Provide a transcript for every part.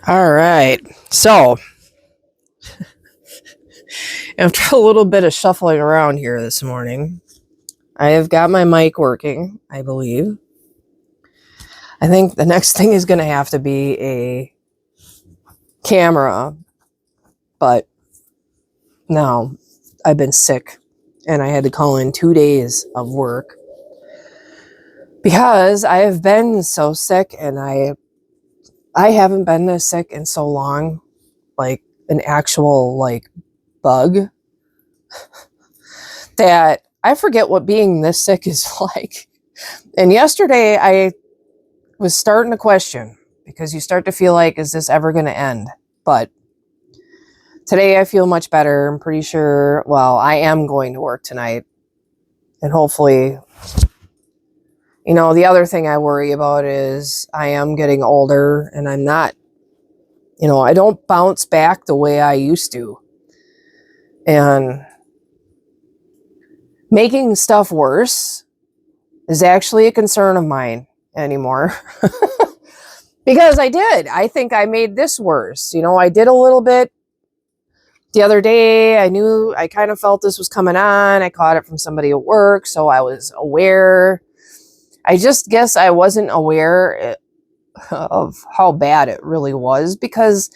All right. So, after a little bit of shuffling around here this morning, I have got my mic working, I believe. I think the next thing is going to have to be a camera, but no, I've been sick and I had to call in 2 days of work because I have been so sick, and I haven't been this sick in so long, like an actual bug, that I forget what being this sick is like. And yesterday I was starting to question, because you start to feel like, is this ever going to end? But today I feel much better. I'm pretty sure, I am going to work tonight. And hopefully, the other thing I worry about is I am getting older and I'm not, I don't bounce back the way I used to. And making stuff worse is actually a concern of mine anymore. Because I think I made this worse. I did a little bit the other day. I kind of felt this was coming on. I caught it from somebody at work, so I was aware. I just guess I wasn't aware of how bad it really was, because,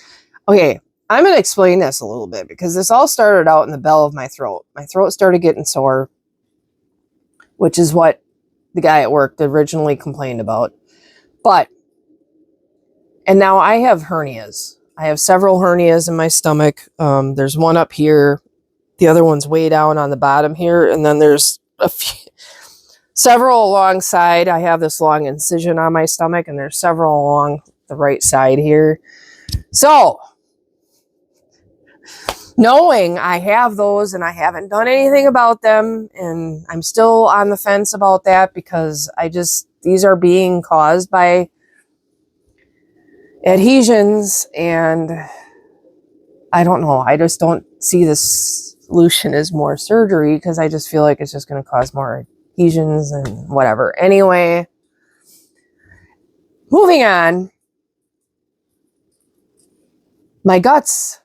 okay, I'm going to explain this a little bit, because this all started out in the bell of my throat. My throat started getting sore, which is what the guy at work originally complained about. And now I have hernias. I have several hernias in my stomach. There's one up here. The other one's way down on the bottom here. And then there's several alongside. I have this long incision on my stomach, and there's several along the right side here. So, knowing I have those and I haven't done anything about them, and I'm still on the fence about that, because these are being caused by adhesions, and I don't know. I just don't see the solution as more surgery, because I just feel like it's just going to cause more adhesions and whatever. Anyway, moving on. My guts,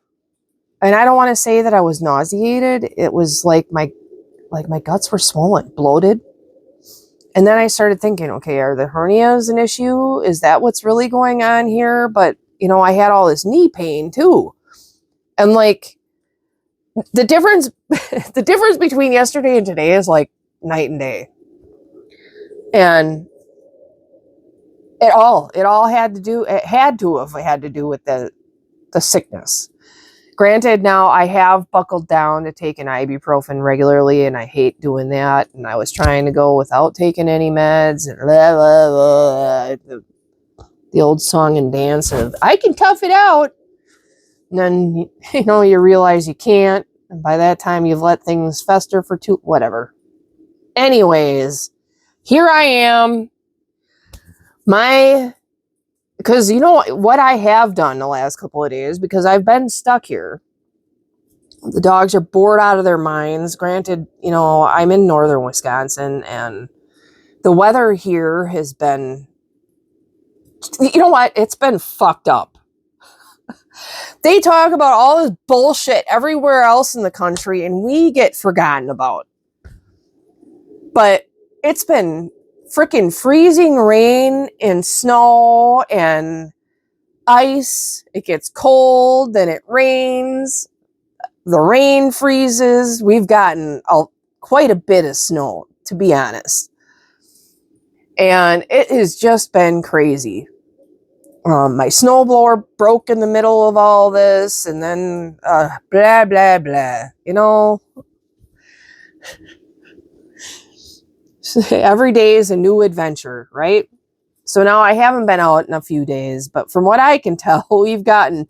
and I don't want to say that I was nauseated. It was like my guts were swollen, bloated. And then I started thinking, okay, are the hernias an issue? Is that what's really going on here? But, I had all this knee pain too. And the difference between yesterday and today is like night and day. And it had to have do with the sickness. Granted, now I have buckled down to take an ibuprofen regularly, and I hate doing that. And I was trying to go without taking any meds, and blah, blah, blah. The old song and dance of, I can tough it out. And then, you realize you can't. And by that time, you've let things fester for whatever. Anyways, here I am. Because what I have done the last couple of days, because I've been stuck here. The dogs are bored out of their minds. Granted, I'm in northern Wisconsin, and the weather here has been, it's been fucked up. They talk about all this bullshit everywhere else in the country, and we get forgotten about. But it's been freaking freezing rain and snow and ice. It gets cold, then it rains. The rain freezes. We've gotten quite a bit of snow, to be honest. And it has just been crazy. My snowblower broke in the middle of all this, and then blah, blah, blah. Every day is a new adventure, right? So now I haven't been out in a few days, but from what I can tell, we've gotten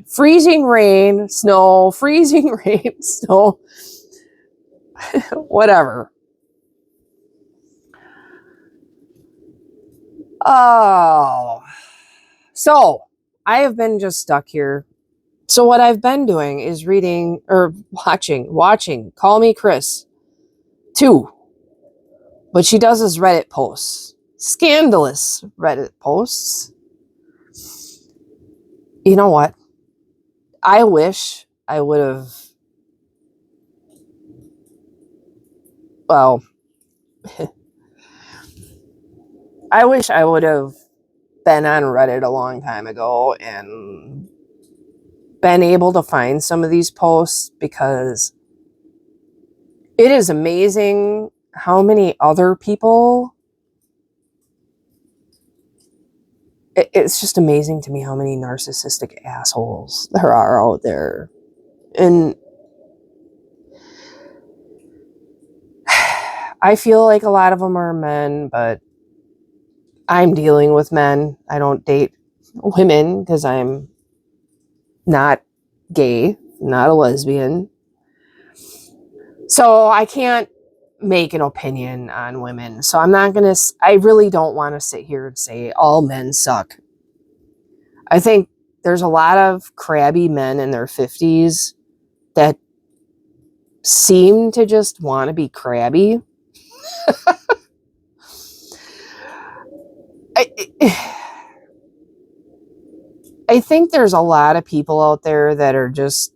freezing rain, snow, freezing rain, snow, whatever. Oh, so I have been just stuck here. So what I've been doing is reading or watching Call Me Chris 2. What she does is Reddit posts, scandalous Reddit posts. You know what? I wish I would have, well, I wish I would have been on Reddit a long time ago and been able to find some of these posts, because it is amazing how many other people, it's just amazing to me how many narcissistic assholes there are out there. And I feel like a lot of them are men, but I'm dealing with men. I don't date women because I'm not gay, not a lesbian. So I can't make an opinion on women. So I'm not going to, I really don't want to sit here and say all men suck. I think there's a lot of crabby men in their 50s that seem to just want to be crabby. I think there's a lot of people out there that are just,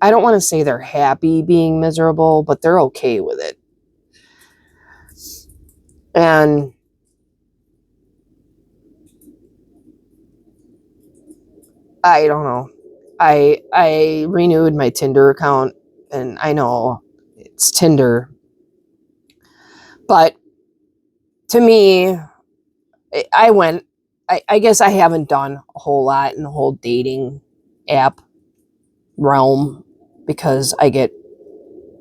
I don't want to say they're happy being miserable, but they're okay with it. And I don't know. I renewed my Tinder account, and I know it's Tinder, but to me, I guess I haven't done a whole lot in the whole dating app realm because I get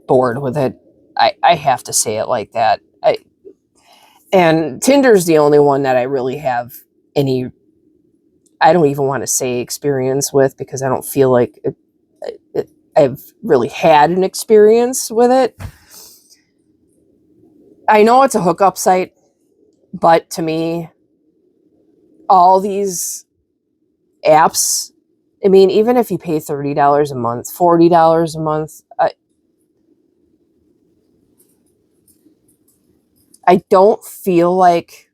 bored with it. I have to say it like that. And Tinder's the only one that I really have any, I don't even want to say experience with, because I don't feel like I've really had an experience with it. I know it's a hookup site, but to me, all these apps, I mean, even if you pay $30 a month, $40 a month, I don't feel like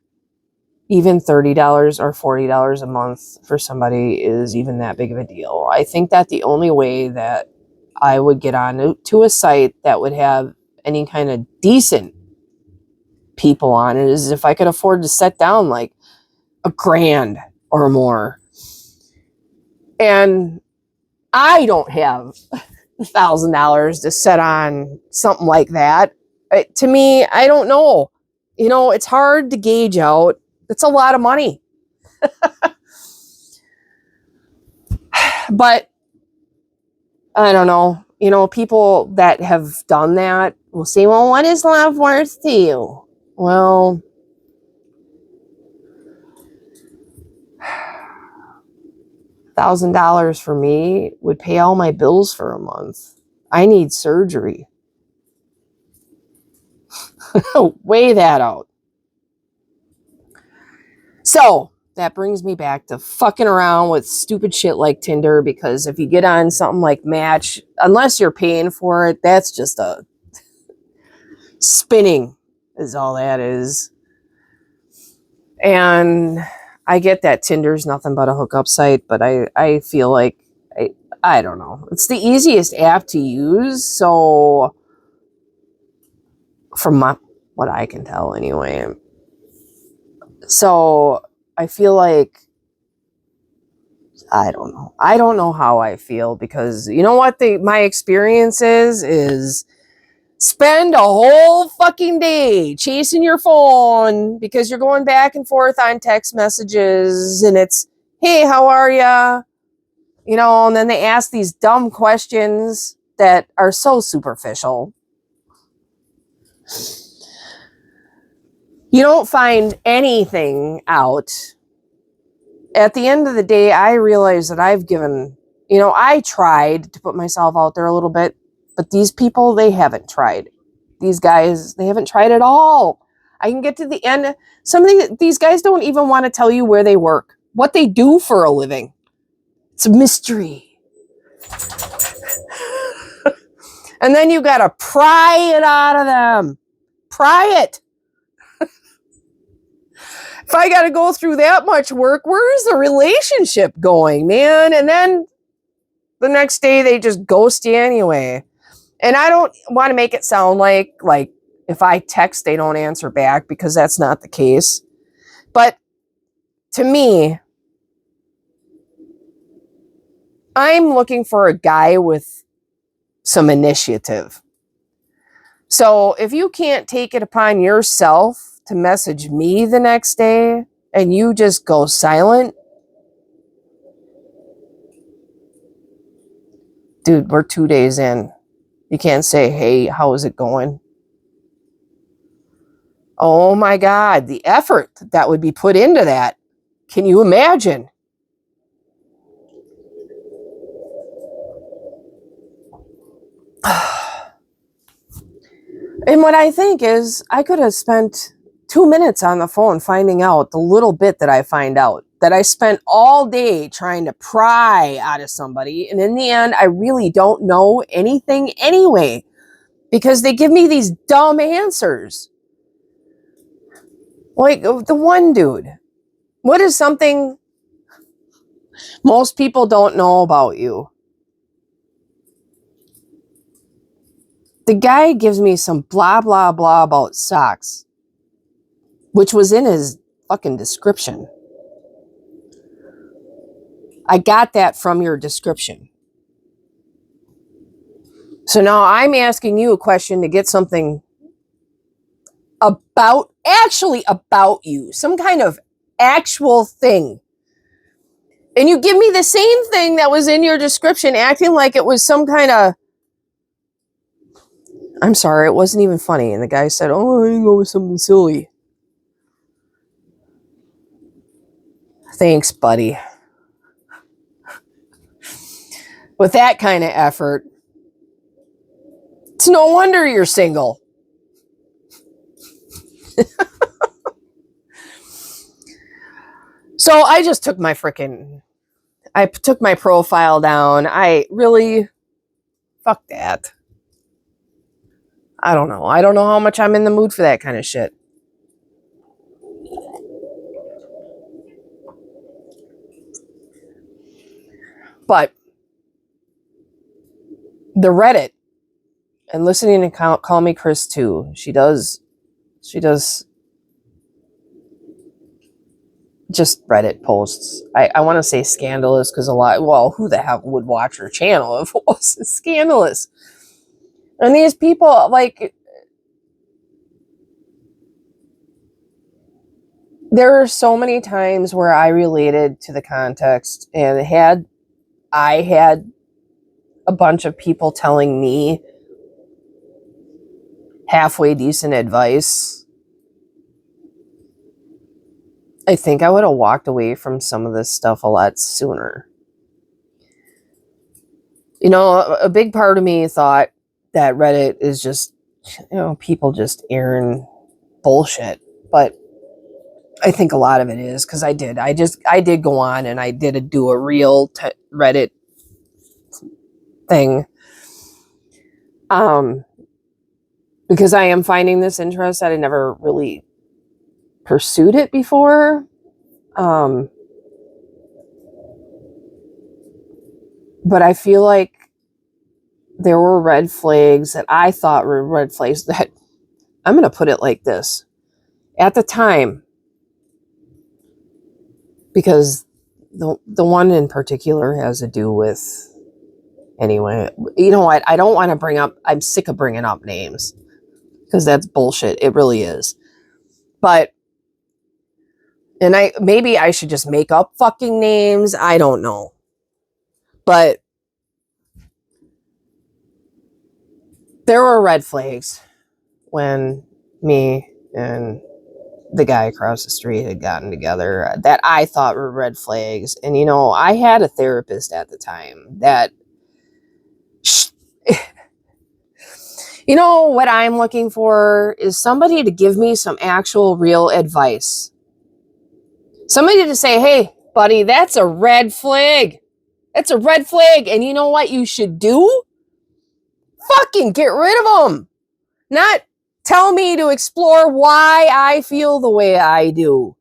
even $30 or $40 a month for somebody is even that big of a deal. I think that the only way that I would get on to a site that would have any kind of decent people on it is if I could afford to set down like $1,000 or more. And I don't have $1,000 to set on something like that. To me, I don't know. You know, it's hard to gauge out. It's a lot of money. But I don't know. You know, people that have done that will say, well, what is love worth to you? Well, $1,000 for me would pay all my bills for a month. I need surgery. Weigh that out. So that brings me back to fucking around with stupid shit like Tinder, because if you get on something like Match, unless you're paying for it, that's just a spinning is all that is. And I get that Tinder's nothing but a hookup site, but I feel like, I don't know. It's the easiest app to use, so from what I can tell anyway. So I feel like, I don't know. I don't know how I feel, because you know what my experience is spend a whole fucking day chasing your phone because you're going back and forth on text messages, and it's, hey, how are ya? You know, and then they ask these dumb questions that are so superficial. You don't find anything out. At the end of the day, I realize that I've given, you know, I tried to put myself out there a little bit, but these people, they haven't tried. These guys, they haven't tried at all. I can get to the end. These guys don't even want to tell you where they work, what they do for a living. It's a mystery. And then you got to pry it out of them. Pry it. If I got to go through that much work, where's the relationship going, man? And then the next day they just ghost you anyway. And I don't want to make it sound like if I text, they don't answer back, because that's not the case. But to me, I'm looking for a guy with some initiative. So if you can't take it upon yourself to message me the next day and you just go silent, dude, we're 2 days in. You can't say, hey, how is it going? Oh my God, the effort that would be put into that. Can you imagine? And what I think is, I could have spent 2 minutes on the phone finding out the little bit that I find out, that I spent all day trying to pry out of somebody. And in the end, I really don't know anything anyway, because they give me these dumb answers. Like the one dude, what is something most people don't know about you? The guy gives me some blah, blah, blah about socks, which was in his fucking description. I got that from your description. So now I'm asking you a question to get something about you, some kind of actual thing. And you give me the same thing that was in your description, acting like it was some kind of, I'm sorry, it wasn't even funny. And the guy said, oh, I can go with something silly. Thanks, buddy. With that kind of effort, it's no wonder you're single. So I just took my profile down. Fuck that. I don't know how much I'm in the mood for that kind of shit. But the Reddit, and listening to Call Me Chris too, she does just Reddit posts. I want to say scandalous, because who the hell would watch her channel if it wasn't scandalous? And these people, there are so many times where I related to the context, and I had a bunch of people telling me halfway decent advice, I think I would have walked away from some of this stuff a lot sooner. You know, a big part of me thought that Reddit is just, people just airing bullshit. But I think a lot of it is, because I did go on and I did do a real Reddit thing. Because I am finding this interest that I never really pursued it before. But I feel like there were red flags that I thought were red flags that, I'm going to put it like this. At the time, because the one in particular has to do with, anyway, you know what? I don't want to bring up, I'm sick of bringing up names, because that's bullshit. It really is. But, and maybe I should just make up fucking names. I don't know. But there were red flags when me and the guy across the street had gotten together that I thought were red flags. And, I had a therapist at the time that, what I'm looking for is somebody to give me some actual real advice. Somebody to say, hey, buddy, that's a red flag. That's a red flag. And you know what you should do? Fucking get rid of them. Not tell me to explore why I feel the way I do.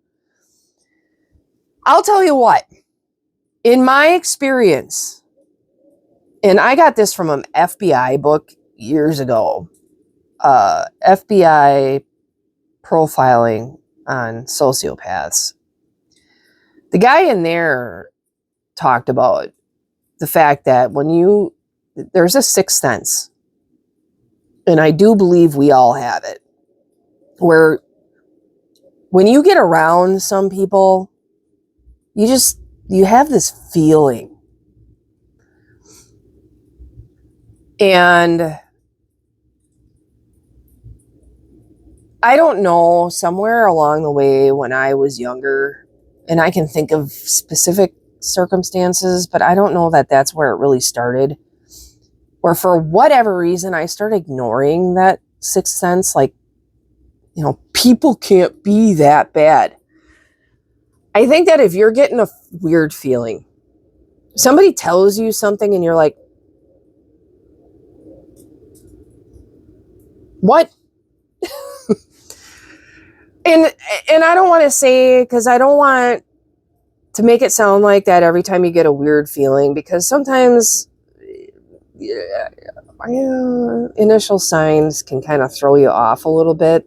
I'll tell you what, in my experience, and I got this from an FBI book years ago, FBI profiling on sociopaths. The guy in there talked about the fact that there's a sixth sense, and I do believe we all have it, where when you get around some people, you have this feeling. And I don't know, somewhere along the way when I was younger, and I can think of specific circumstances, but I don't know that that's where it really started. Or for whatever reason, I started ignoring that sixth sense. Like, people can't be that bad. I think that if you're getting a weird feeling, somebody tells you something and you're like, what? and I don't want to say, because I don't want to make it sound like that every time you get a weird feeling, because sometimes initial signs can kind of throw you off a little bit.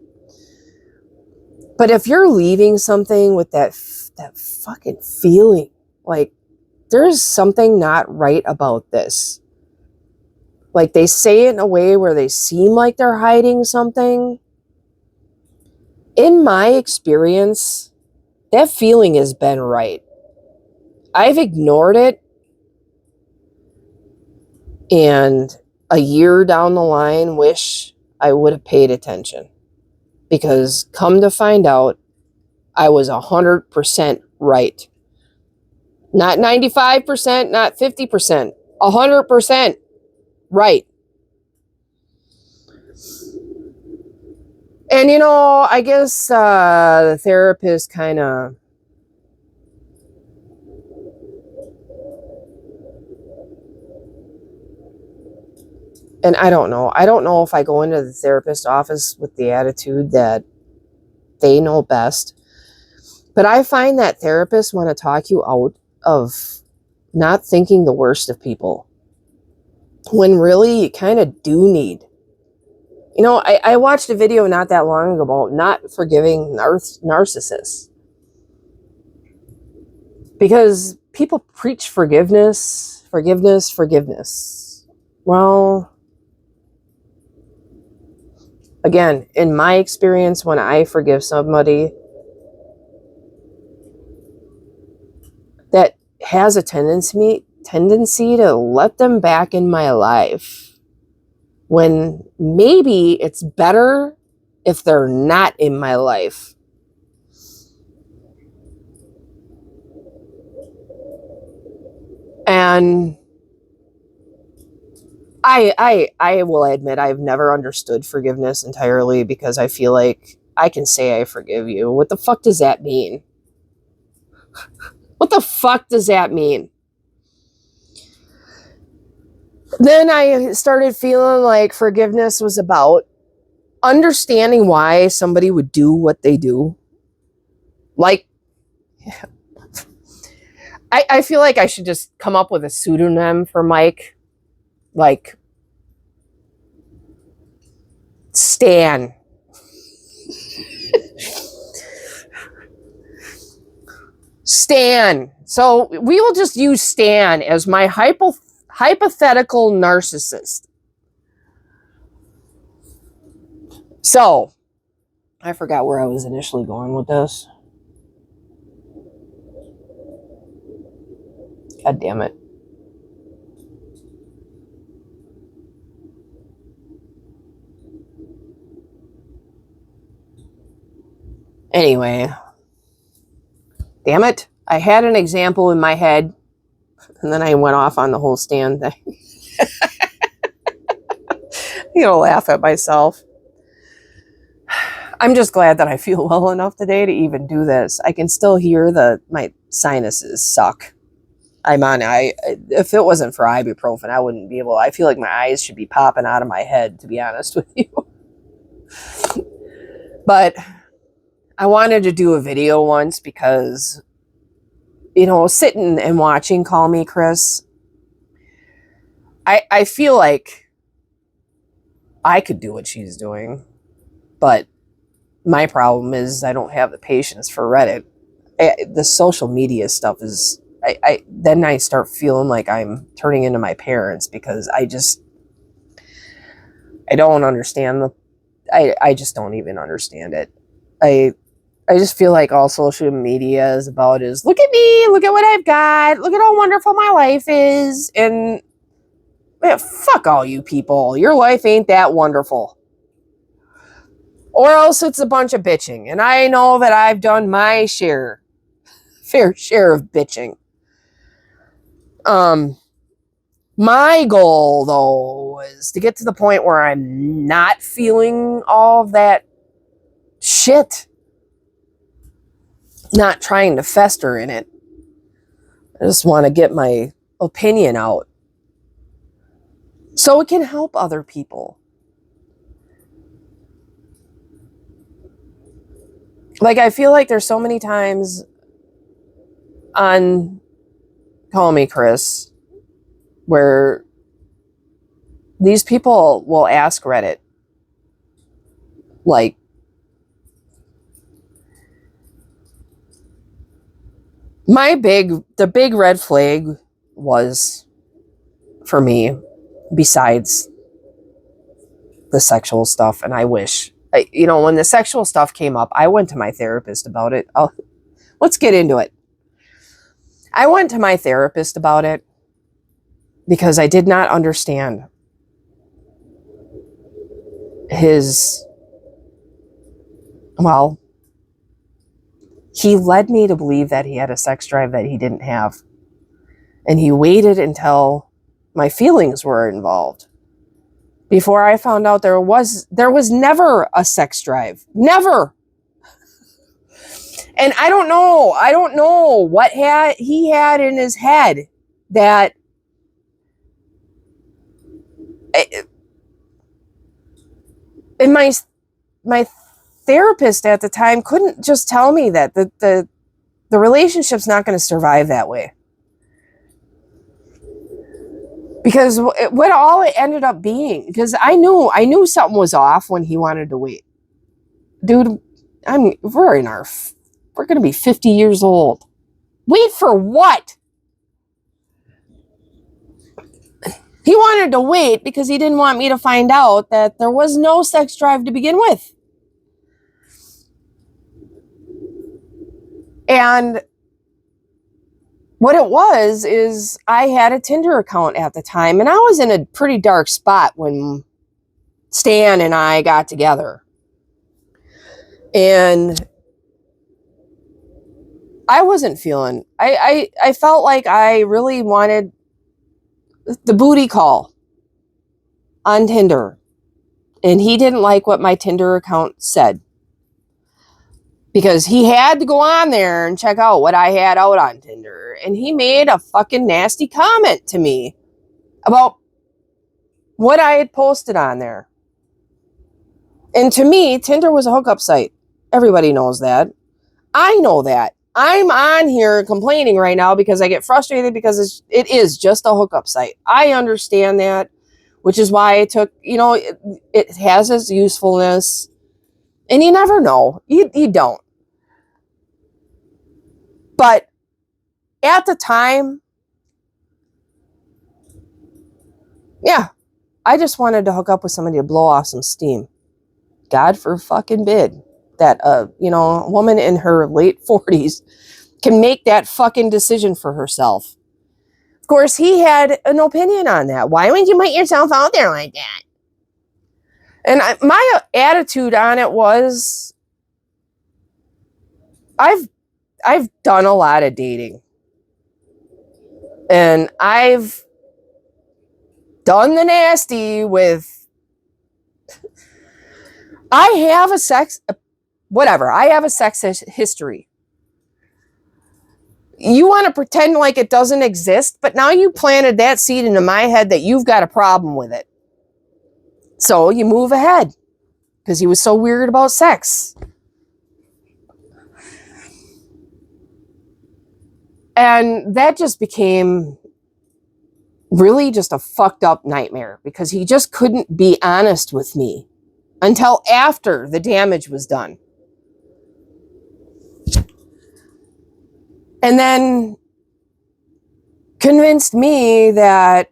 But if you're leaving something with that fucking feeling, like there's something not right about this. Like they say it in a way where they seem like they're hiding something. In my experience, that feeling has been right. I've ignored it, and a year down the line, wish I would have paid attention. Because come to find out, I was 100% right. Not 95%, not 50%, 100% right. And I guess the therapist kind of and I don't know if I go into the therapist's office with the attitude that they know best. But I find that therapists want to talk you out of not thinking the worst of people, when really you kind of do need. I watched a video not that long ago about not forgiving narcissists. Because people preach forgiveness. Well, again, in my experience, when I forgive somebody that has a tendency to let them back in my life, when maybe it's better if they're not in my life. And I will admit I've never understood forgiveness entirely, because I feel like I can say I forgive you. What the fuck does that mean? What the fuck does that mean? Then I started feeling like forgiveness was about understanding why somebody would do what they do. Like, I feel like I should just come up with a pseudonym for Mike. Like, Stan. Stan. So we will just use Stan as my hypothetical narcissist. So, I forgot where I was initially going with this. God damn it. Anyway. Damn it. I had an example in my head, and then I went off on the whole Stan thing. Laugh at myself. I'm just glad that I feel well enough today to even do this. I can still hear my sinuses suck. If it wasn't for ibuprofen, I wouldn't be able. I feel like my eyes should be popping out of my head, to be honest with you. But I wanted to do a video once because sitting and watching Call Me Chris, I feel like I could do what she's doing, but my problem is I don't have the patience for Reddit. The social media stuff is, then I start feeling like I'm turning into my parents because I don't understand I just don't even understand it. I just feel like all social media is about is look at me, look at what I've got, look at how wonderful my life is, and man, fuck all you people. Your life ain't that wonderful. Or else it's a bunch of bitching. And I know that I've done my fair share of bitching. My goal, though, was to get to the point where I'm not feeling all of that shit. Not trying to fester in it. I just want to get my opinion out so it can help other people. Like, I feel like there's so many times on Call Me Chris where these people will ask Reddit, like, the big red flag was, for me, besides the sexual stuff, and I wish, when the sexual stuff came up, I went to my therapist about it. Let's get into it. I went to my therapist about it because I did not understand he led me to believe that he had a sex drive that he didn't have. And he waited until my feelings were involved before I found out there was never a sex drive. Never. And I don't know what he had in his head that and my therapist at the time couldn't just tell me that the relationship's not going to survive that way. Because what all it ended up being, because I knew something was off when he wanted to wait. Dude, we're going to be 50 years old. Wait for what? He wanted to wait because he didn't want me to find out that there was no sex drive to begin with. And what it was is I had a Tinder account at the time, and I was in a pretty dark spot when Stan and I got together. And I wasn't feeling, I felt like I really wanted the booty call on Tinder. And he didn't like what my Tinder account said. Because he had to go on there and check out what I had out on Tinder. And he made a fucking nasty comment to me about what I had posted on there. And to me, Tinder was a hookup site. Everybody knows that. I know that. I'm on here complaining right now because I get frustrated because it is just a hookup site. I understand that, which is why it took, it has its usefulness. And you never know. You don't. But at the time, yeah, I just wanted to hook up with somebody to blow off some steam. God for fucking bid that, a woman in her late 40s can make that fucking decision for herself. Of course, he had an opinion on that. Why would you put yourself out there like that? And my attitude on it was, I've done a lot of dating. And I've done the nasty with, I have a sex history. You want to pretend like it doesn't exist, but now you planted that seed into my head that you've got a problem with it. So you move ahead because he was so weird about sex. And that just became really just a fucked up nightmare because he just couldn't be honest with me until after the damage was done. And then convinced me that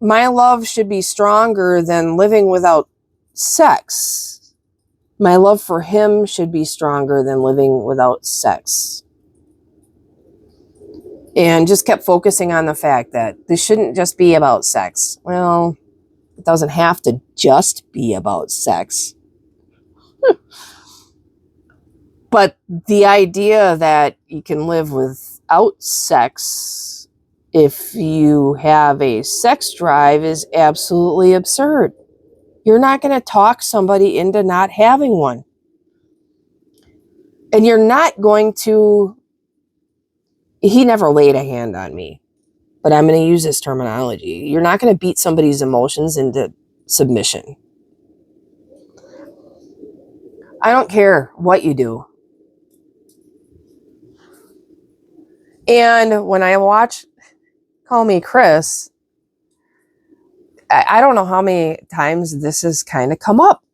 my love should be stronger than living without sex. My love for him should be stronger than living without sex. And just kept focusing on the fact that this shouldn't just be about sex. Well, it doesn't have to just be about sex. But the idea that you can live without sex if you have a sex drive is absolutely absurd. You're not going to talk somebody into not having one. And you're not going to... He never laid a hand on me, but I'm going to use this terminology. You're not going to beat somebody's emotions into submission. I don't care what you do. And when I watch Call Me Chris, I don't know how many times this has kind of come up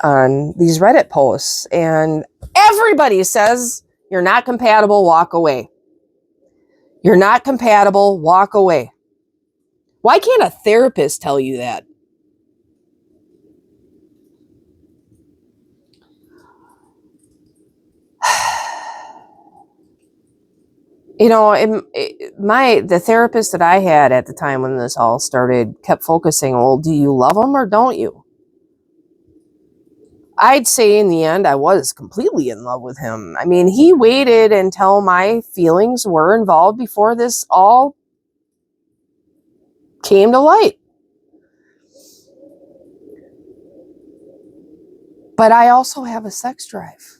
on these Reddit posts. And everybody says, you're not compatible, walk away. You're not compatible, walk away. Why can't a therapist tell you that? You know, the therapist that I had at the time when this all started kept focusing, well, do you love him or don't you? I'd say in the end, I was completely in love with him. I mean, he waited until my feelings were involved before this all came to light. But I also have a sex drive.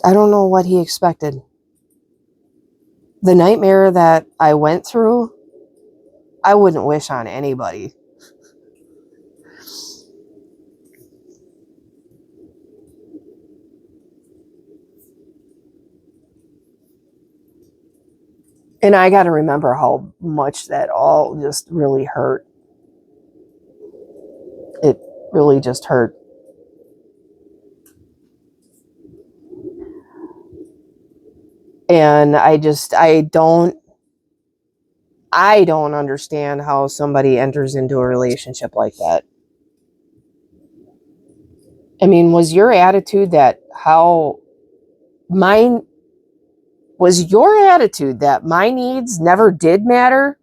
I don't know what he expected. The nightmare that I went through, I wouldn't wish on anybody. And I got to remember how much that all just really hurt. It really just hurt. And I don't understand how somebody enters into a relationship like that. I mean, was your attitude that my needs never did matter?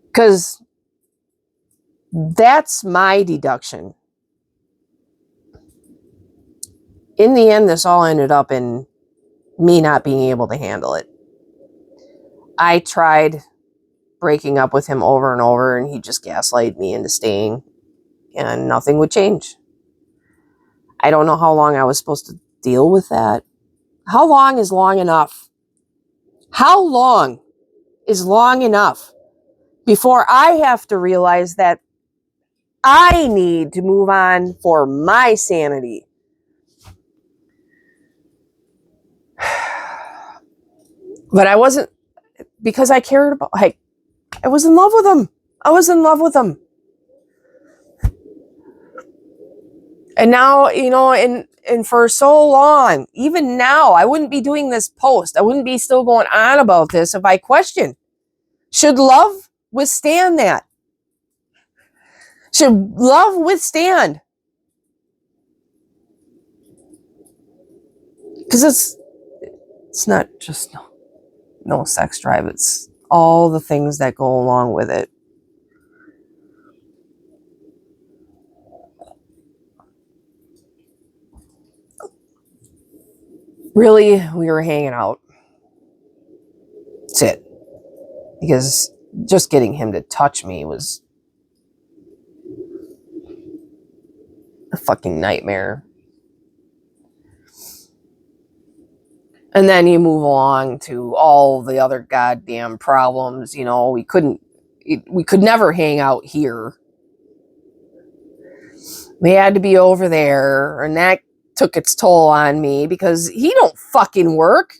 Because that's my deduction. In the end, this all ended up in me not being able to handle it. I tried breaking up with him over and over, and he just gaslighted me into staying, and nothing would change. I don't know how long I was supposed to deal with that. How long is long enough? How long is long enough before I have to realize that I need to move on for my sanity? But I wasn't, because I cared about, I was in love with him. I was in love with him. And now, you know, and for so long, even now, I wouldn't be doing this post. I wouldn't be still going on about this if I questioned, should love withstand that? Should love withstand? Because it's not just no sex drive. It's all the things that go along with it. Really, we were hanging out. That's it. Because just getting him to touch me was a fucking nightmare. And then you move along to all the other goddamn problems. You know, we could never hang out here. We had to be over there, and that took its toll on me because he don't fucking work.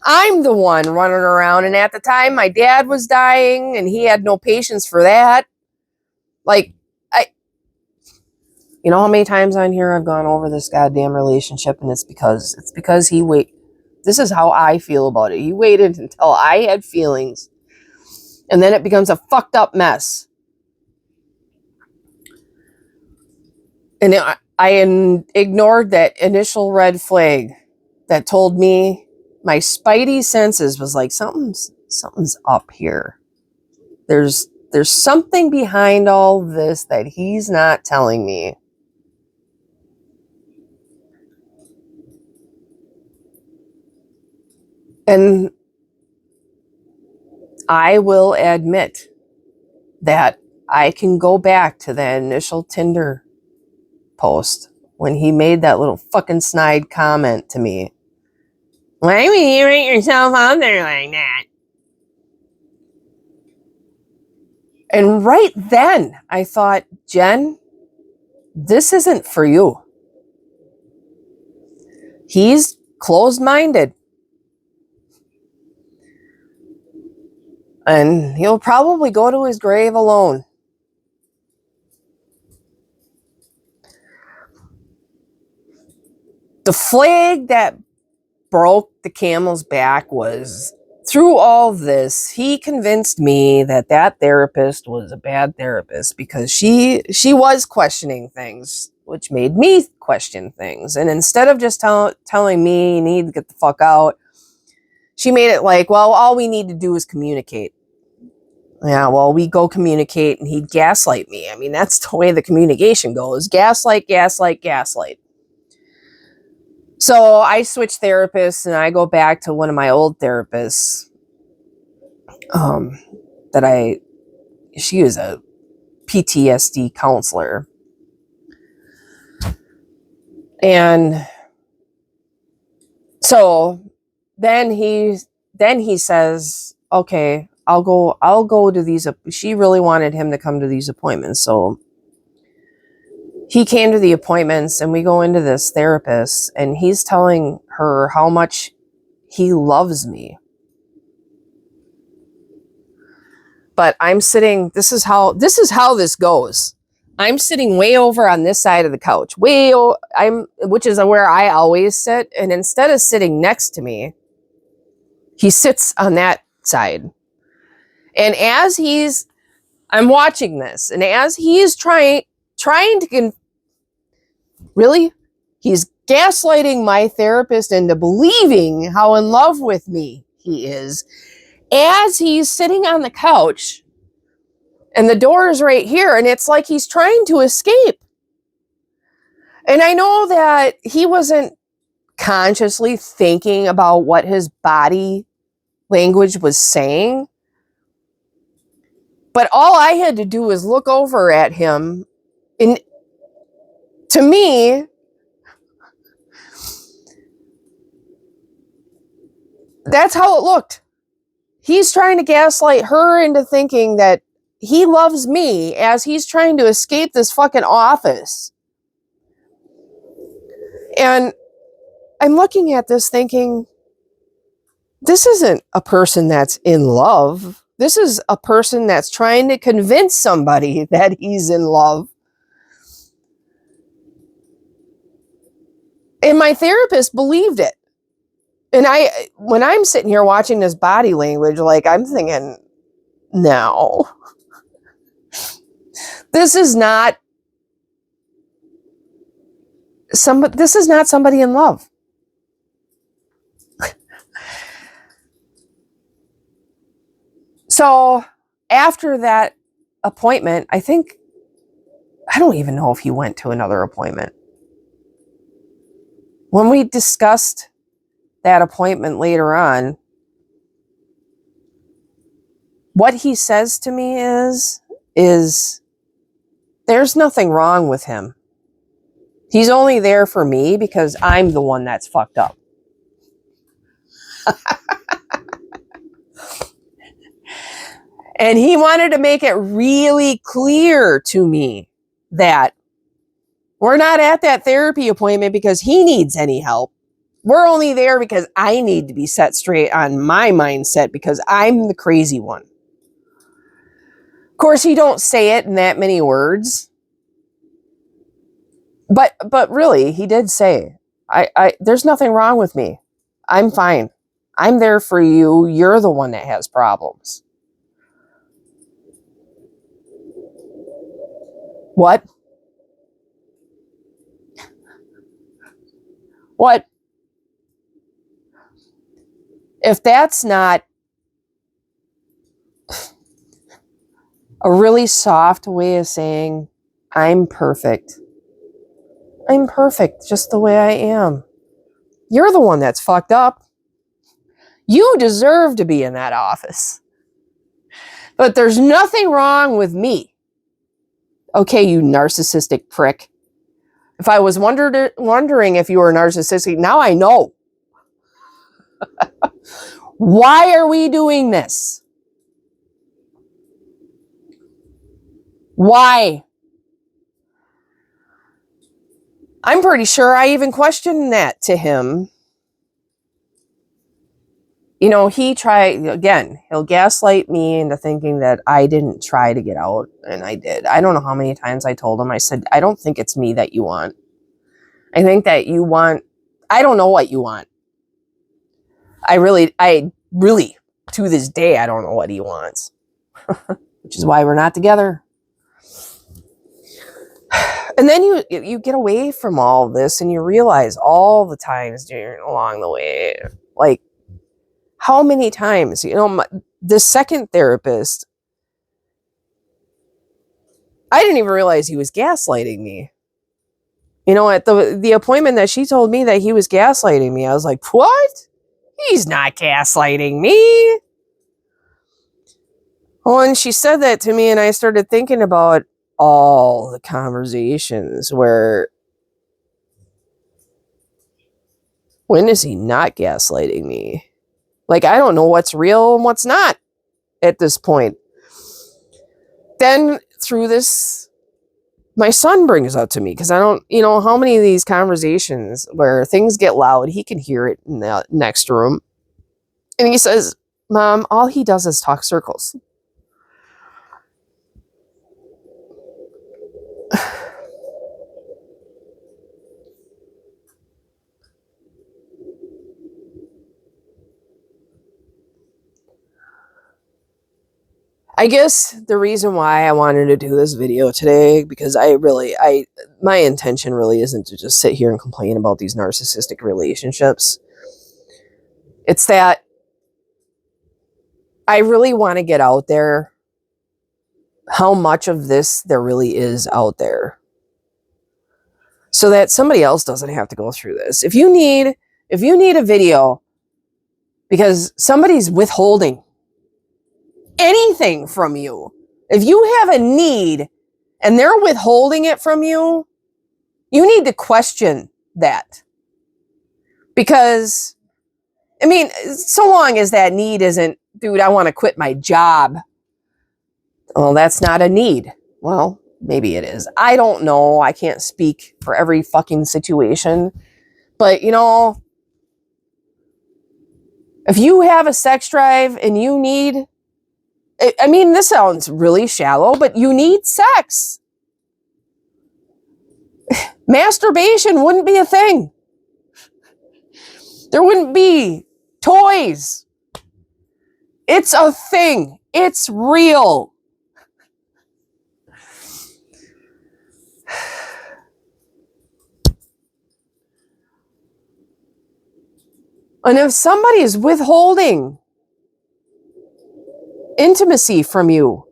I'm the one running around, and at the time my dad was dying and he had no patience for that. Like, you know how many times on here I've gone over this goddamn relationship, and it's because this is how I feel about it. He waited until I had feelings, and then it becomes a fucked up mess. And I ignored that initial red flag that told me, my spidey senses was like, something's up here. There's something behind all this that he's not telling me. And I will admit that I can go back to that initial Tinder post when he made that little fucking snide comment to me. Why would you write yourself out there like that? And right then I thought, Jen, this isn't for you. He's closed-minded. And he'll probably go to his grave alone. The flag that broke the camel's back was, through all this, he convinced me that therapist was a bad therapist because she was questioning things, which made me question things. And instead of just telling me, you need to get the fuck out, she made it like, well, all we need to do is communicate. Yeah, well, we go communicate, and he'd gaslight me. I mean, that's the way the communication goes. Gaslight, gaslight, gaslight. So I switch therapists, and I go back to one of my old therapists. She was a PTSD counselor. And so then he says, okay, I'll go to these. She really wanted him to come to these appointments. So he came to the appointments, and we go into this therapist, and he's telling her how much he loves me. But I'm sitting, this is how this goes. I'm sitting way over on this side of the couch, which is where I always sit. And instead of sitting next to me, he sits on that side. And I'm watching this, and as he's trying to, he's gaslighting my therapist into believing how in love with me he is, as he's sitting on the couch, and the door is right here, and it's like he's trying to escape. And I know that he wasn't consciously thinking about what his body language was saying, but all I had to do was look over at him, and to me, that's how it looked. He's trying to gaslight her into thinking that he loves me as he's trying to escape this fucking office. And I'm looking at this thinking, this isn't a person that's in love. This is a person that's trying to convince somebody that he's in love. And my therapist believed it. And when I'm sitting here watching this body language, like, I'm thinking, no, this is not somebody in love. So after that appointment, I don't even know if he went to another appointment. When we discussed that appointment later on, what he says to me is there's nothing wrong with him. He's only there for me because I'm the one that's fucked up. And he wanted to make it really clear to me that we're not at that therapy appointment because he needs any help. We're only there because I need to be set straight on my mindset because I'm the crazy one. Of course, he don't say it in that many words. But really, he did say, there's nothing wrong with me. I'm fine. I'm there for you. You're the one that has problems. What? What? If that's not a really soft way of saying, I'm perfect. I'm perfect just the way I am. You're the one that's fucked up. You deserve to be in that office. But there's nothing wrong with me. Okay, you narcissistic prick. If I was wondering if you were narcissistic, now I know. Why are we doing this? Why? I'm pretty sure I even questioned that to him. You know, he'll gaslight me into thinking that I didn't try to get out, and I did. I don't know how many times I told him, I said, I don't think it's me that you want. I think that you want, I don't know what you want. I really, to this day, I don't know what he wants. Which is why we're not together. And then you get away from all of this and you realize all the times along the way, like, how many times, the second therapist, I didn't even realize he was gaslighting me. At the appointment that she told me that he was gaslighting me, I was like, what? He's not gaslighting me. Well, and she said that to me, and I started thinking about all the conversations where, when is he not gaslighting me? Like, I don't know what's real and what's not at this point. Then through this, my son brings up to me, because I don't, how many of these conversations where things get loud, he can hear it in the next room. And he says, Mom, all he does is talk circles. I guess the reason why I wanted to do this video today, because my intention really isn't to just sit here and complain about these narcissistic relationships. It's that I really want to get out there how much of this there really is out there, so that somebody else doesn't have to go through this. If you need a video because somebody's withholding anything from you, if you have a need and they're withholding it from you, you need to question that. Because, so long as that need isn't, dude, I want to quit my job. Well, that's not a need. Well, maybe it is. I don't know. I can't speak for every fucking situation. But, if you have a sex drive and you need, this sounds really shallow, but you need sex. Masturbation wouldn't be a thing. There wouldn't be toys. It's a thing. It's real. And if somebody is withholding intimacy from you,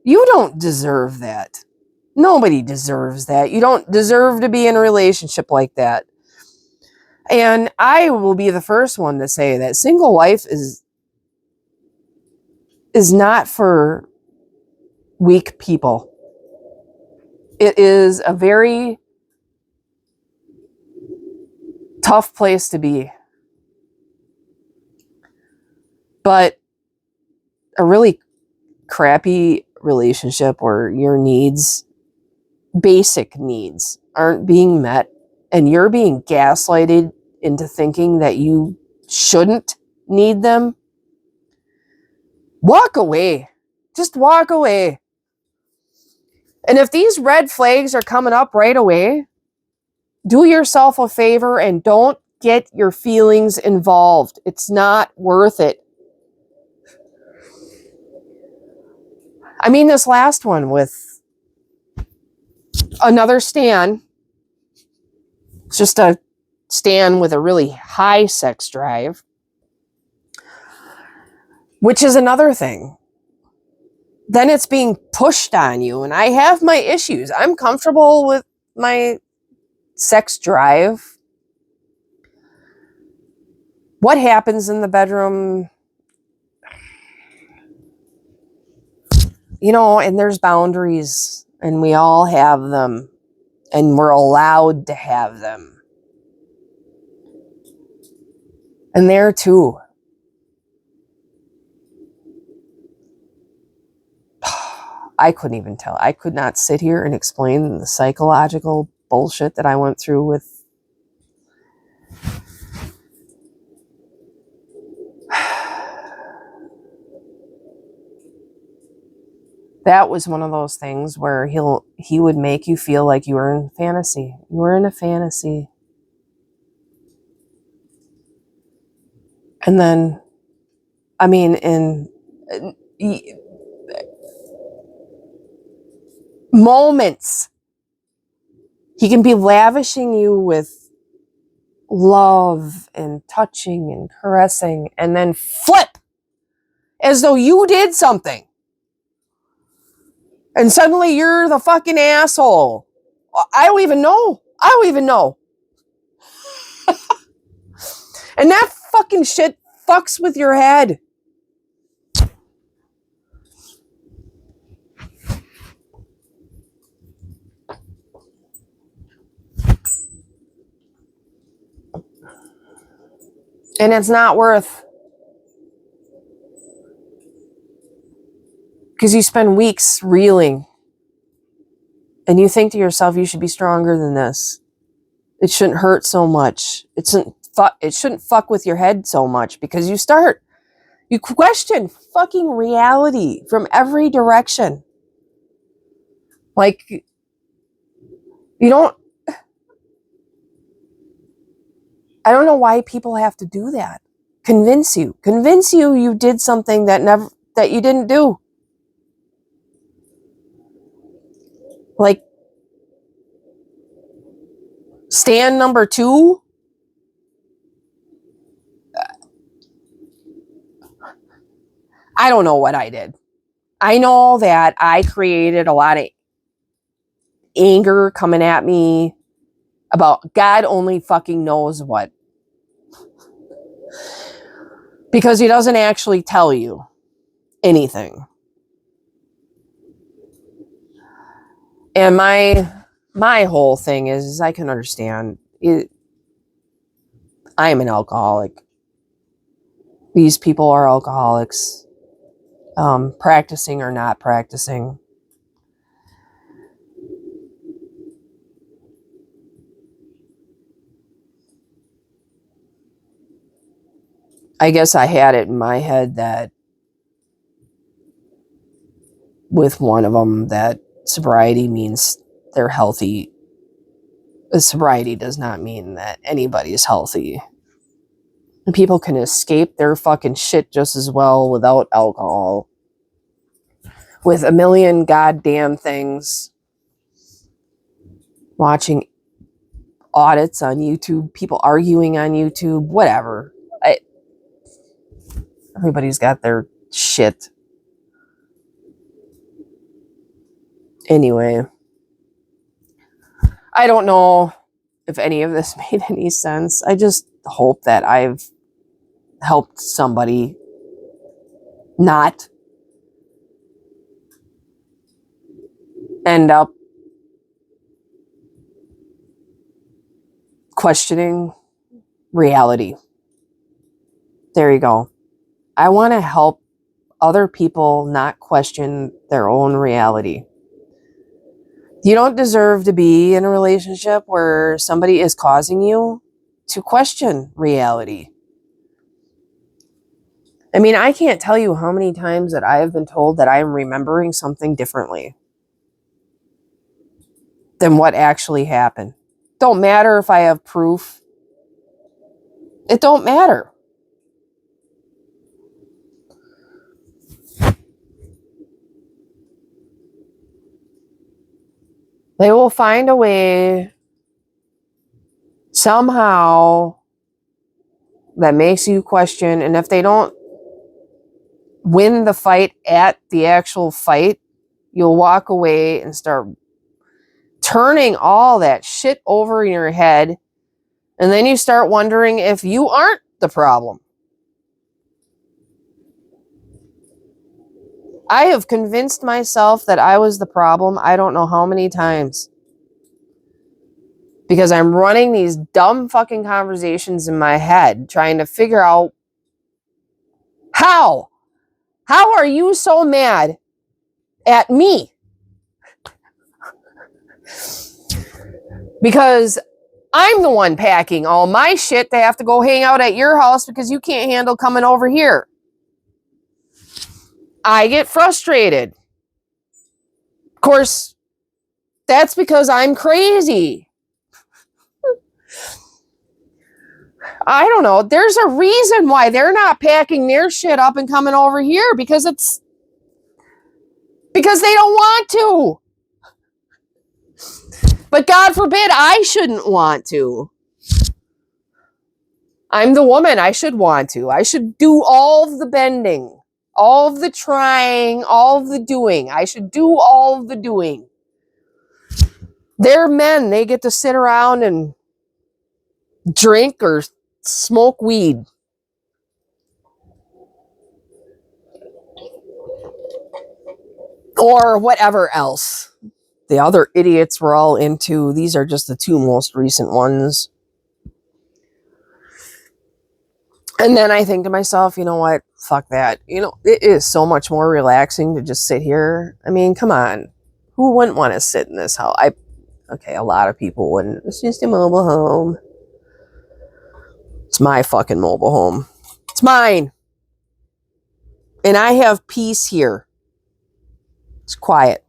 you don't deserve that. Nobody deserves that. You don't deserve to be in a relationship like that. And I will be the first one to say that single life is not for weak people. It is a very Tough place to be. But a really crappy relationship where your needs, basic needs, aren't being met and you're being gaslighted into thinking that you shouldn't need them, walk away. Just walk away. And if these red flags are coming up right away, do yourself a favor and don't get your feelings involved. It's not worth it. I mean, this last one with another Stan, just a Stan with a really high sex drive, which is another thing. Then it's being pushed on you, and I have my issues. I'm comfortable with my sex drive. What happens in the bedroom, you know, and there's boundaries, and we all have them, and we're allowed to have them. And there too, I couldn't even tell. I could not sit here and explain the psychological bullshit that I went through with that was one of those things where he would make you feel like you were in fantasy. You were in a fantasy. And then, I mean, in moments, he can be lavishing you with love and touching and caressing, and then flip as though you did something. And suddenly you're the fucking asshole. I don't even know. And that fucking shit fucks with your head. And it's not worth. Because you spend weeks reeling. And you think to yourself, you should be stronger than this. It shouldn't hurt so much. It shouldn't fuck with your head so much, because you question fucking reality from every direction. Like, I don't know why people have to do that. Convince you you did something that you didn't do. Like, stand number 2. I don't know what I did. I know that I created a lot of anger coming at me about God only fucking knows what. Because he doesn't actually tell you anything. And my whole thing is I can understand it. I am an alcoholic. These people are alcoholics, practicing or not practicing. I guess I had it in my head that with one of them that sobriety means they're healthy. Sobriety does not mean that anybody is healthy. And people can escape their fucking shit just as well without alcohol. With a million goddamn things. Watching audits on YouTube, people arguing on YouTube, whatever. Everybody's got their shit. Anyway, I don't know if any of this made any sense. I just hope that I've helped somebody not end up questioning reality. There you go. I want to help other people not question their own reality. You don't deserve to be in a relationship where somebody is causing you to question reality. I mean, I can't tell you how many times that I have been told that I am remembering something differently than what actually happened. Don't matter if I have proof. It don't matter. They will find a way somehow that makes you question. And if they don't win the fight at the actual fight, you'll walk away and start turning all that shit over in your head. And then you start wondering if you aren't the problem. I have convinced myself that I was the problem I don't know how many times. Because I'm running these dumb fucking conversations in my head, trying to figure out how are you so mad at me? Because I'm the one packing all my shit to have to go hang out at your house because you can't handle coming over here. I get frustrated. Of course, that's because I'm crazy. I don't know. There's a reason why they're not packing their shit up and coming over here because they don't want to. But God forbid I shouldn't want to. I'm the woman. I should want to. I should do all of the bending, all of the trying, all of the doing. I should do all of the doing. They're men. They get to sit around and drink or smoke weed. Or whatever else the other idiots were all into. These are just the two most recent ones. And then I think to myself, you know what? Fuck that. You know, it is so much more relaxing to just sit here. I mean, come on. Who wouldn't want to sit in this house? Okay, a lot of people wouldn't. It's just a mobile home. It's my fucking mobile home. It's mine. And I have peace here. It's quiet.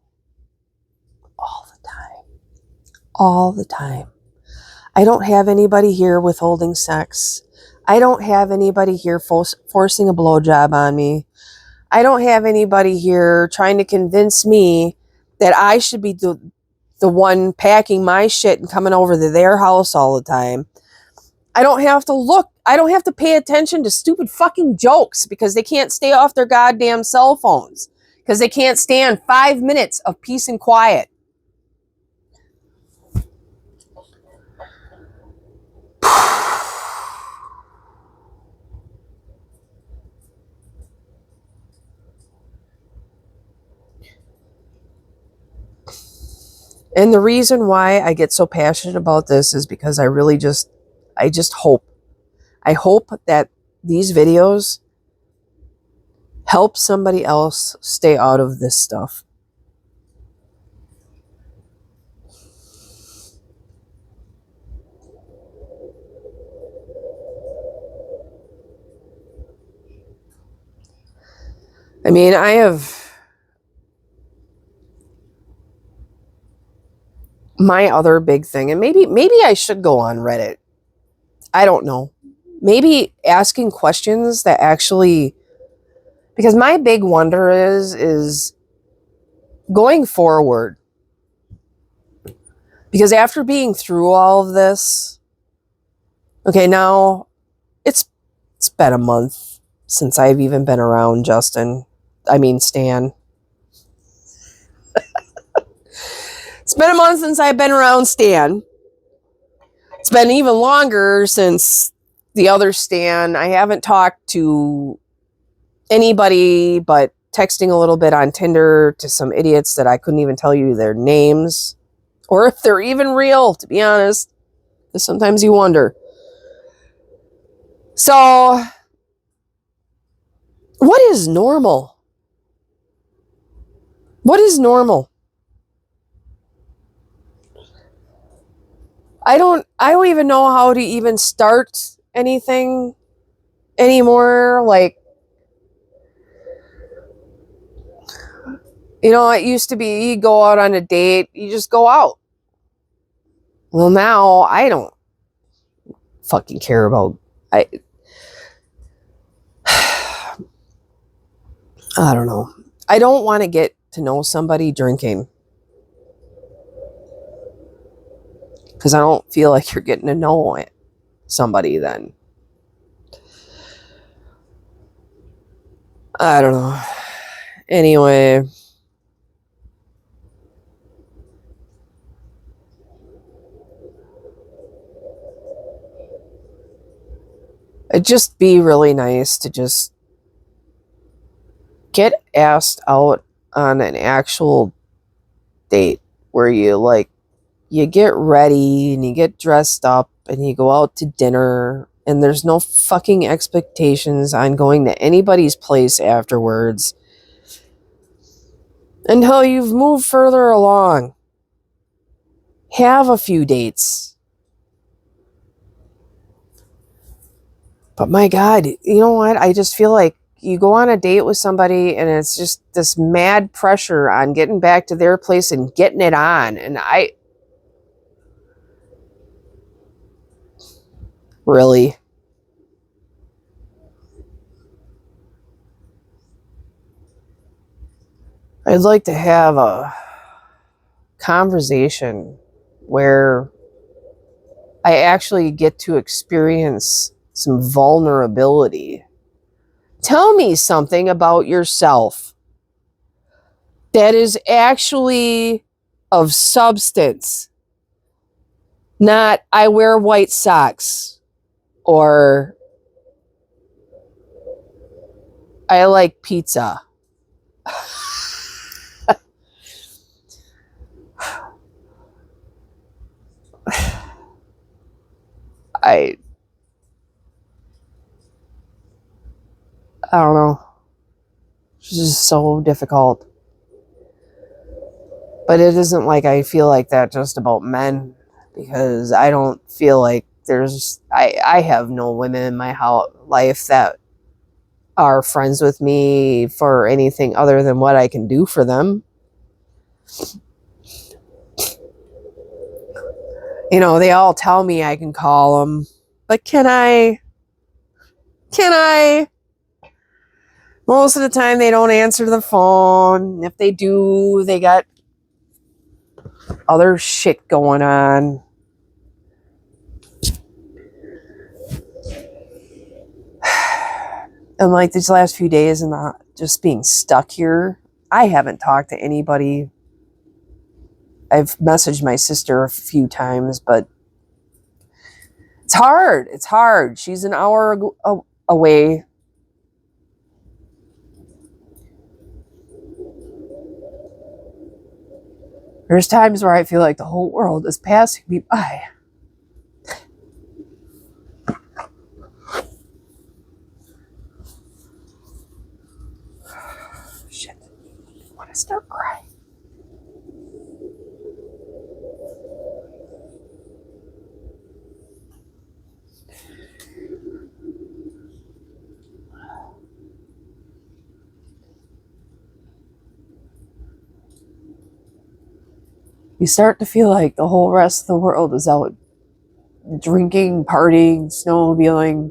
All the time. All the time. I don't have anybody here withholding sex. I don't have anybody here forcing a blowjob on me. I don't have anybody here trying to convince me that I should be the one packing my shit and coming over to their house all the time. I don't have to look. I don't have to pay attention to stupid fucking jokes because they can't stay off their goddamn cell phones. Because they can't stand 5 minutes of peace and quiet. And the reason why I get so passionate about this is because I just hope. I hope that these videos help somebody else stay out of this stuff. I mean, I have my other big thing, and maybe I should go on Reddit. I don't know. Maybe asking questions that actually, because my big wonder is going forward. Because after being through all of this, okay, now it's been a month since I've even been around Stan. It's been a month since I've been around Stan. It's been even longer since the other Stan. I haven't talked to anybody but texting a little bit on Tinder to some idiots that I couldn't even tell you their names or if they're even real, to be honest. Because sometimes you wonder. So, what is normal? What is normal? I don't even know how to even start anything anymore. Like, it used to be you go out on a date, you just go out. Well, now I don't fucking care about I I don't know. I don't want to get to know somebody drinking. Because I don't feel like you're getting to know somebody then. I don't know. Anyway. It'd just be really nice to just get asked out on an actual date where you get ready and you get dressed up and you go out to dinner and there's no fucking expectations on going to anybody's place afterwards until you've moved further along. Have a few dates. But my God, you know what? I just feel like you go on a date with somebody and it's just this mad pressure on getting back to their place and getting it on. And really, I'd like to have a conversation where I actually get to experience some vulnerability. Tell me something about yourself that is actually of substance, not I wear white socks or I like pizza. I don't know. It's just so difficult. But it isn't like I feel like that just about men, because I don't feel like I have no women in my life that are friends with me for anything other than what I can do for them. They all tell me I can call them, but can I? Most of the time they don't answer the phone. If they do, they got other shit going on. And like these last few days and just being stuck here, I haven't talked to anybody. I've messaged my sister a few times, but it's hard. It's hard. She's an hour away. There's times where I feel like the whole world is passing me by. Shit. I want to start crying. You start to feel like the whole rest of the world is out drinking, partying, snowmobiling,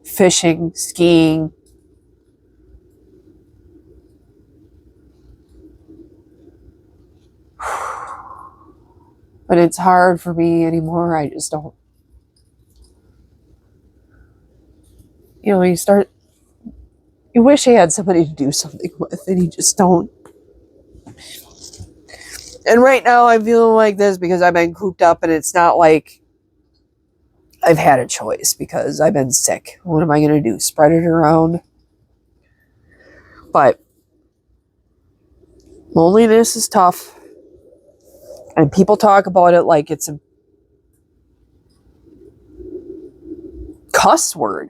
fishing, skiing. But it's hard for me anymore. I just don't. You wish you had somebody to do something with, and you just don't. And right now I'm feeling like this because I've been cooped up, and it's not like I've had a choice because I've been sick. What am I going to do? Spread it around? But loneliness is tough. And people talk about it like it's a cuss word.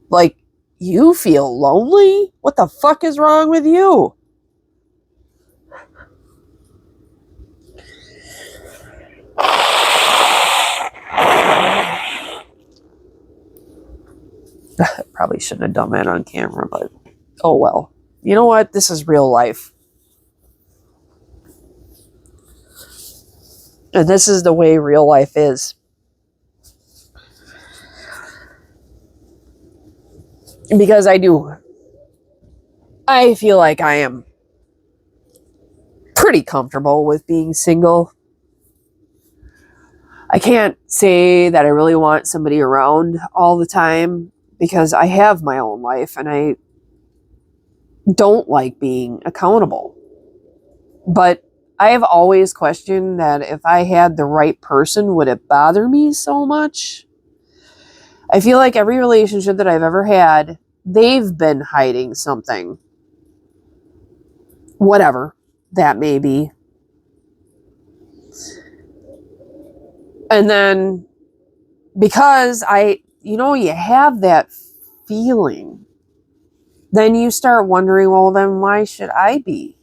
Like, you feel lonely? What the fuck is wrong with you? Probably shouldn't have done that on camera, but oh well. You know what? This is real life. And this is the way real life is. Because I feel like I am pretty comfortable with being single. I can't say that I really want somebody around all the time because I have my own life and I don't like being accountable. But I have always questioned that if I had the right person, would it bother me so much? I feel like every relationship that I've ever had, they've been hiding something. Whatever that may be. And then because you have that feeling, then you start wondering, well, then why should I be?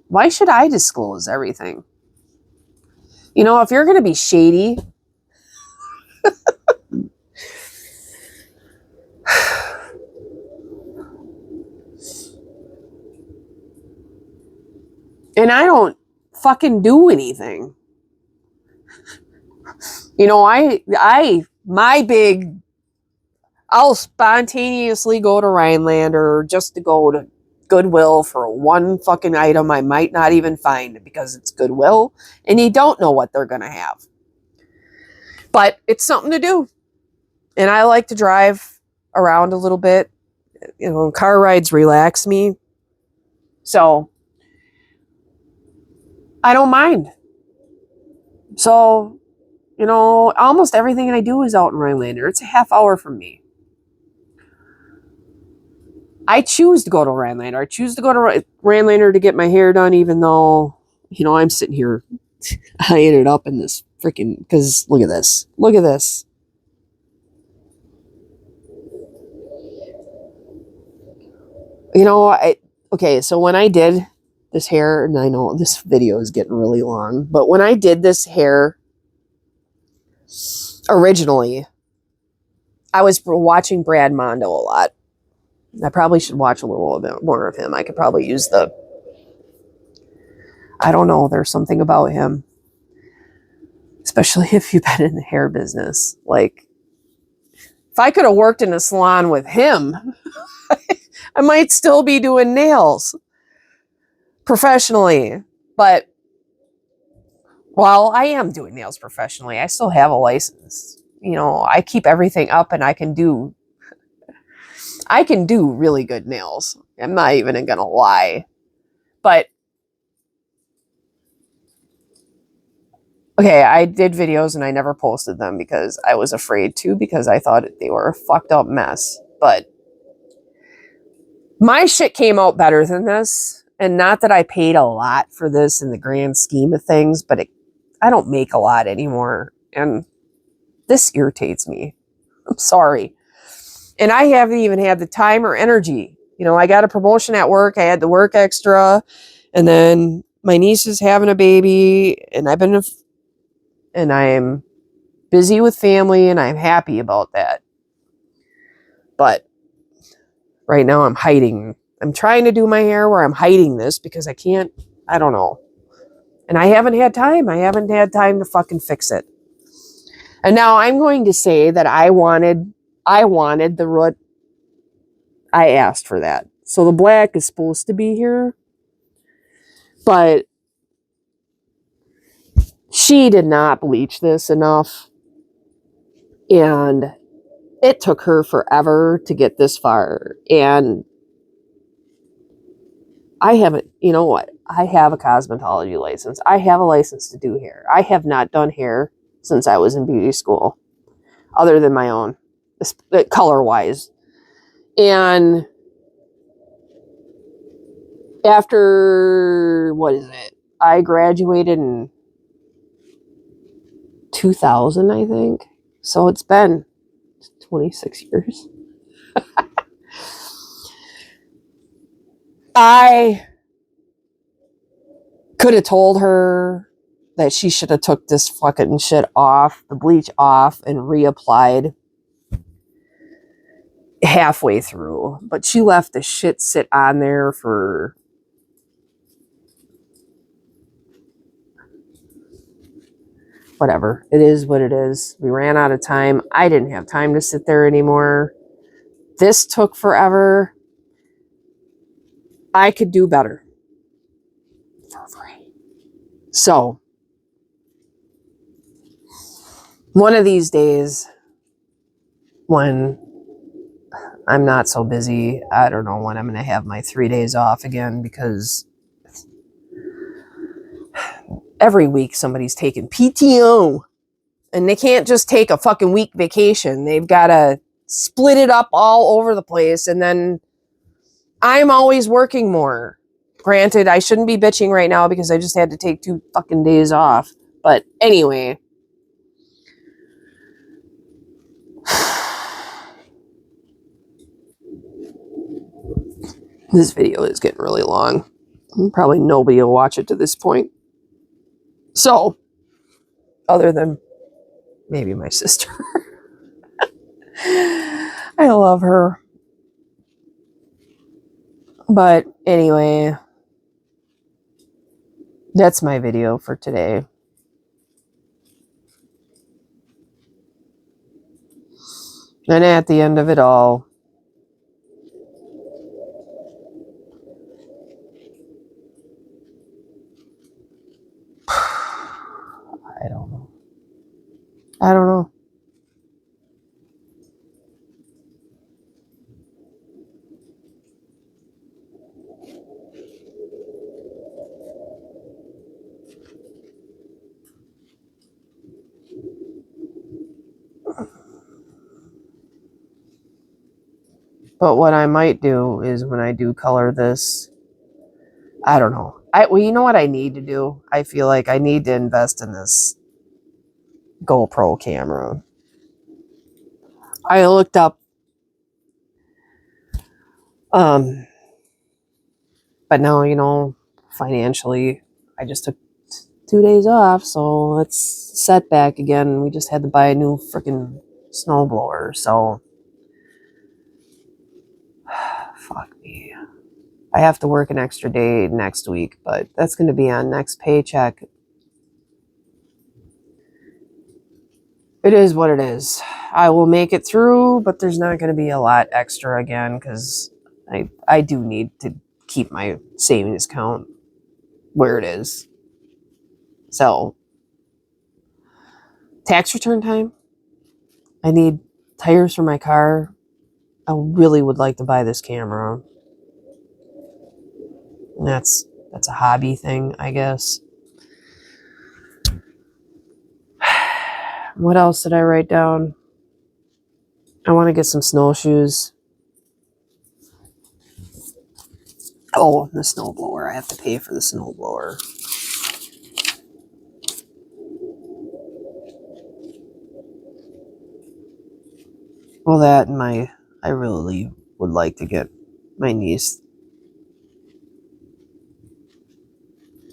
Why should I disclose everything? If you're going to be shady, and I don't fucking do anything. I'll spontaneously go to Rhinelander just to go to Goodwill for one fucking item I might not even find because it's Goodwill and you don't know what they're going to have. But it's something to do. And I like to drive around a little bit. Car rides relax me. So I don't mind. So, almost everything I do is out in Rhinelander. It's a half hour from me. I choose to go to Rhinelander. I choose to go to Rhinelander to get my hair done, even though, I'm sitting here eyeing it up in this freaking, because look at this. Look at this. Okay, so when I did this hair, and I know this video is getting really long, but when I did this hair originally, I was watching Brad Mondo a lot. I probably should watch a little bit more of him. I could probably use I don't know, there's something about him. Especially if you've been in the hair business. Like, if I could have worked in a salon with him, I might still be doing nails professionally. But while I am doing nails professionally, I still have a license. I keep everything up and I can do really good nails. I'm not even gonna lie. But okay, I did videos and I never posted them because I was afraid to, because I thought they were a fucked up mess. But my shit came out better than this. And not that I paid a lot for this in the grand scheme of things, but I don't make a lot anymore. And this irritates me. I'm sorry. And I haven't even had the time or energy. I got a promotion at work. I had to work extra. And then my niece is having a baby. And I'm busy with family. And I'm happy about that. But right now I'm hiding. I'm trying to do my hair where I'm hiding this because I can't. I don't know. And I haven't had time. I haven't had time to fucking fix it. And now I'm going to say that I wanted the root. I asked for that. So the black is supposed to be here. But she did not bleach this enough. And it took her forever to get this far. And I haven't, you know what? I have a cosmetology license. I have a license to do hair. I have not done hair since I was in beauty school, other than my own, color-wise. And after, I graduated in 2000, I think. So it's been 26 years. I could have told her that she should have took this fucking shit off, the bleach off, and reapplied halfway through. But she left the shit sit on there for whatever. It is what it is. We ran out of time. I didn't have time to sit there anymore. This took forever. I could do better. For free. So, one of these days, when I'm not so busy, I don't know when I'm going to have my 3 days off again, because every week somebody's taking PTO, and they can't just take a fucking week vacation. They've got to split it up all over the place, and then I'm always working more. Granted, I shouldn't be bitching right now because I just had to take 2 fucking days off. But anyway, this video is getting really long. Probably nobody will watch it to this point. So, other than maybe my sister. I love her. But anyway, that's my video for today. And at the end of it all, I don't know. I don't know. But what I might do is when I do color this, I don't know. Well, you know what I need to do? I feel like I need to invest in this GoPro camera. I looked up, but now, you know, financially, I just took 2 days off, so it's set back again. We just had to buy a new freaking snowblower, so fuck me. I have to work an extra day next week, but that's going to be on next paycheck. It is what it is. I will make it through, but there's not going to be a lot extra again, because I do need to keep my savings account where it is. So, tax return time. I need tires for my car. I really would like to buy this camera. And that's a hobby thing, I guess. What else did I write down? I want to get some snowshoes. Oh, the snowblower. I have to pay for the snowblower. Well, that and I really would like to get my niece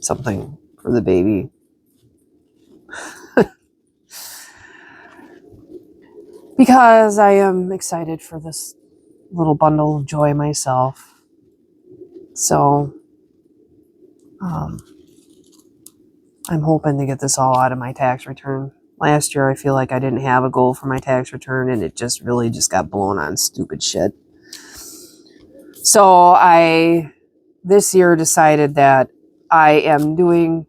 something for the baby. Because I am excited for this little bundle of joy myself. So, I'm hoping to get this all out of my tax return. Last year, I feel like I didn't have a goal for my tax return, and it just really just got blown on stupid shit. So I, this year, decided that I am doing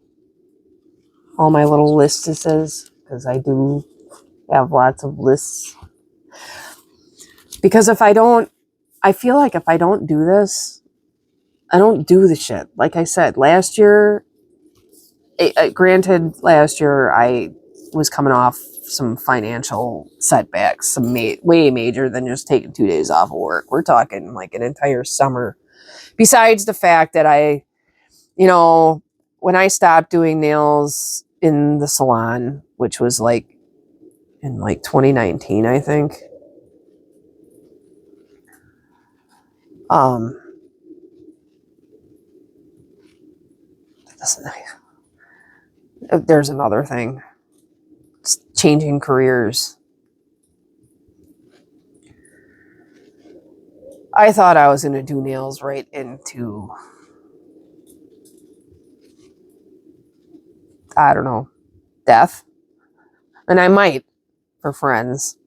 all my little listises, because I do have lots of lists. Because if I don't, I feel like if I don't do this, I don't do the shit. Like I said, last year, granted, last year I was coming off some financial setbacks, some way major than just taking 2 days off of work. We're talking like an entire summer. Besides the fact that I, you know, when I stopped doing nails in the salon, which was like in like 2019, I think. There's another thing. It's changing careers. I thought I was going to do nails right into, I don't know, death. And I might for friends.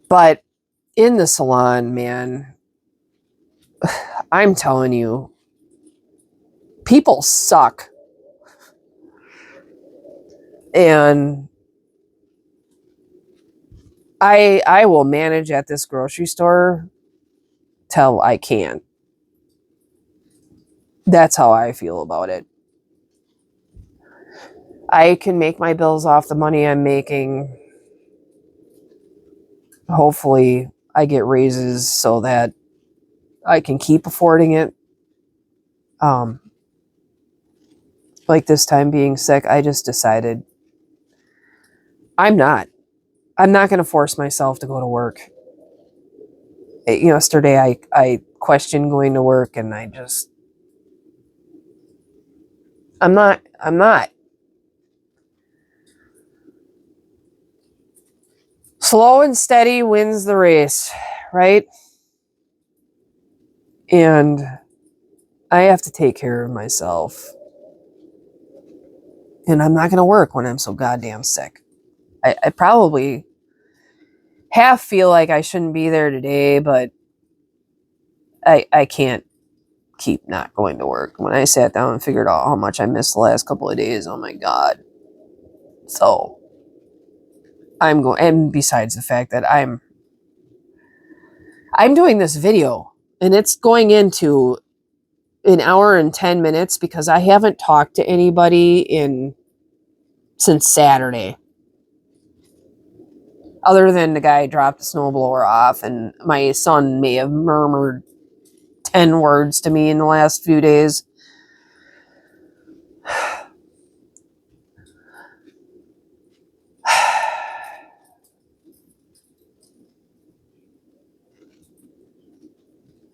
But in the salon, man, I'm telling you, people suck. And I will manage at this grocery store till I can't. That's how I feel about it. I can make my bills off the money I'm making. Hopefully, I get raises so that I can keep affording it. Like this time being sick, I just decided I'm not going to force myself to go to work. Yesterday I questioned going to work, and I'm not. Slow and steady wins the race, right? And I have to take care of myself. And I'm not going to work when I'm so goddamn sick. I probably half feel like I shouldn't be there today, but I can't keep not going to work. When I sat down and figured out how much I missed the last couple of days, oh my God. So I'm going, and besides the fact that I'm doing this video, and it's going into an hour and 10 minutes because I haven't talked to anybody since Saturday. Other than the guy dropped the snowblower off, and my son may have murmured 10 words to me in the last few days.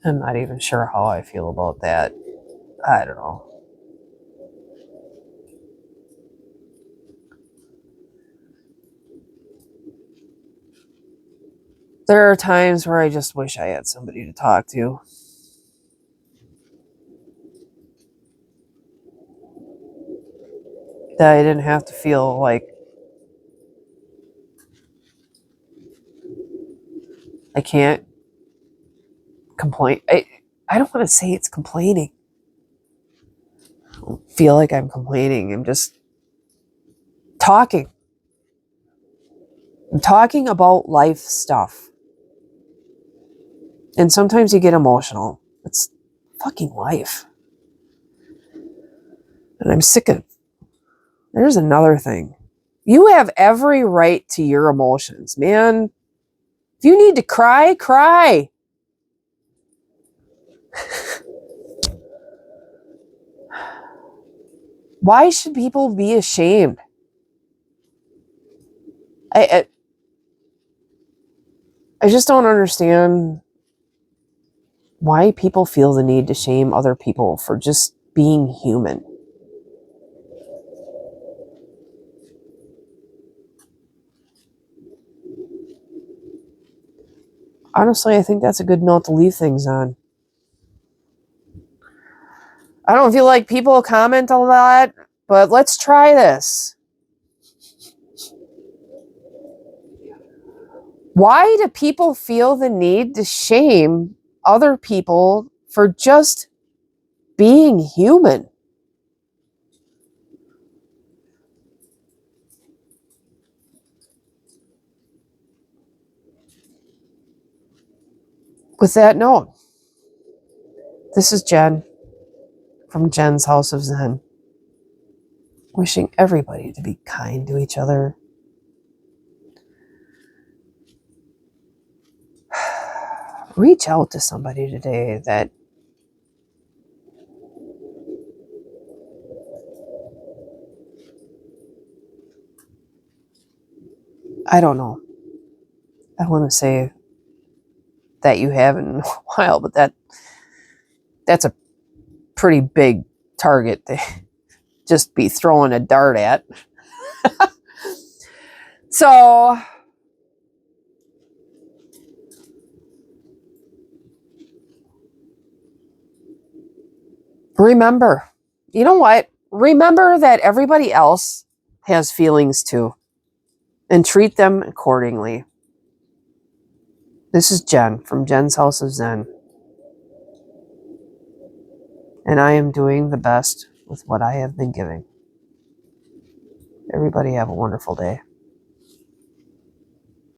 I'm not even sure how I feel about that. I don't know. There are times where I just wish I had somebody to talk to. That I didn't have to feel like I can't complain. I don't want to say it's complaining. I don't feel like I'm complaining. I'm just talking. I'm talking about life stuff. And sometimes you get emotional. It's fucking life. And I'm sick of it. There's another thing. You have every right to your emotions, man. If you need to cry, cry. Why should people be ashamed? I just don't understand why people feel the need to shame other people for just being human. Honestly, I think that's a good note to leave things on. I don't feel like people comment a lot, but let's try this. Why do people feel the need to shame other people for just being human? With that note, this is Jen from Jen's House of Zen, wishing everybody to be kind to each other. Reach out to somebody today that I don't know. I want to say that you haven't in a while, but that's a pretty big target to just be throwing a dart at. So remember, you know what? Remember that everybody else has feelings too, and treat them accordingly. This is Jen from Jen's House of Zen, and I am doing the best with what I have been giving. Everybody have a wonderful day.